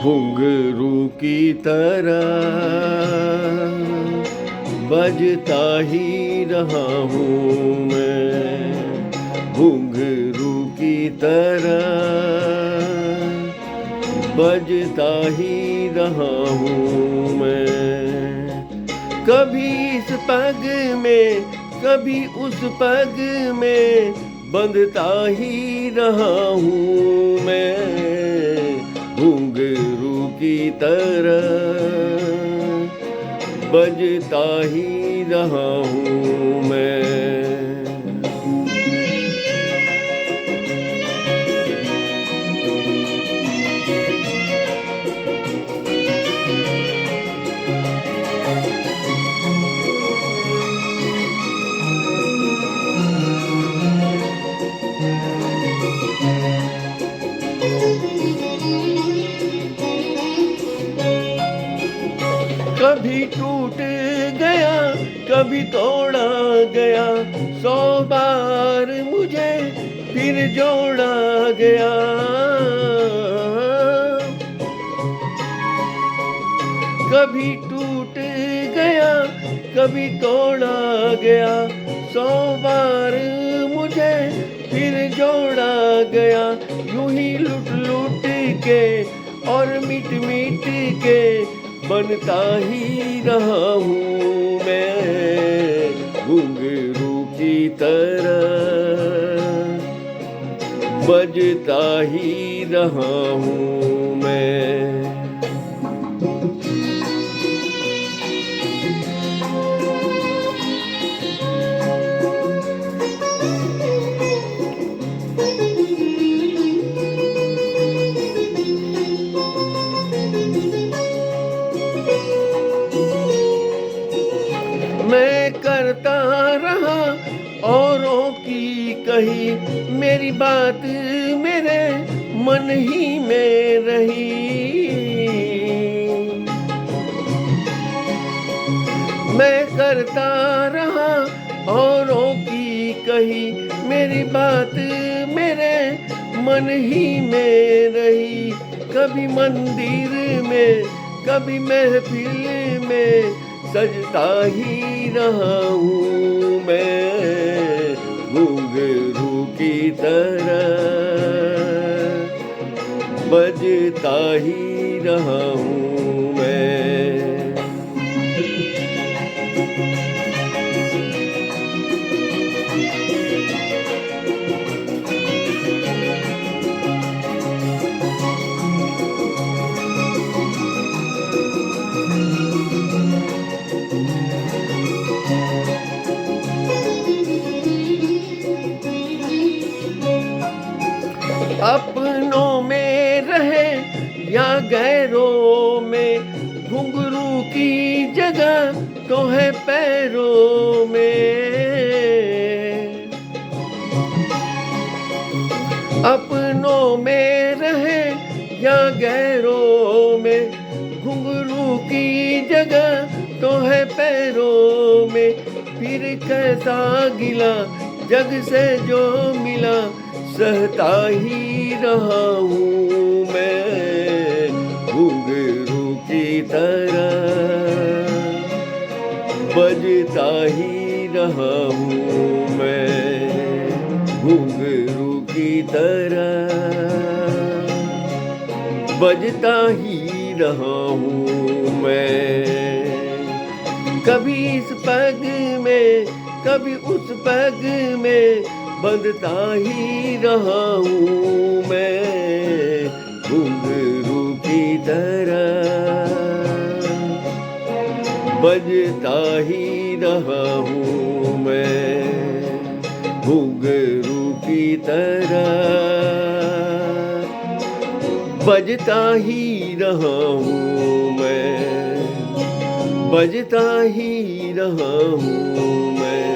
घुंघरू की तरह बजता ही रहा हूँ मैं, घुंघरू की तरह बजता ही रहा हूँ मैं। कभी इस पग में कभी उस पग में बंधता ही रहा हूँ मैं, घुंघरू की तरह बजता ही रहा हूँ मैं। कभी टूट गया कभी तोड़ा गया, 100 बार मुझे फिर जोड़ा गया। कभी टूट गया कभी तोड़ा गया, 100 बार मुझे फिर जोड़ा गया। यूं ही लुट लुट के और मिट मिट के बनता ही रहा हूँ मैं, घुंघरू की तरह बजता ही रहा हूँ मैं। मैं करता रहा औरों की कही, मेरी बात मेरे मन ही में रही। मैं करता रहा औरों की कही, मेरी बात मेरे मन ही में रही। कभी मंदिर में कभी महफिल में सजता ही रहा हूँ मैं, घुंघरू की तरह बजता ही रहा हूँ मैं। अपनों में रहे या गैरों में, घुंघरू की जगह तो है पैरों में। अपनों में रहे या गैरों में, घुंघरू की जगह तो है पैरों में। फिर कैसा गिला जग से जो मिला, सहता ही रहा हूँ मैं, घुंघरू की तरह बजता ही रहा हूँ मैं, घुंघरू की तरह बजता ही रहा हूँ मैं। कभी इस पग में कभी उस पग में बंधता ही रहा हूँ मैं, घुंघरू की तरह बजता ही रहा हूँ मैं, घुंघरू की तरह बजता ही रहा हूँ मैं, बजता ही रहा हूँ मैं।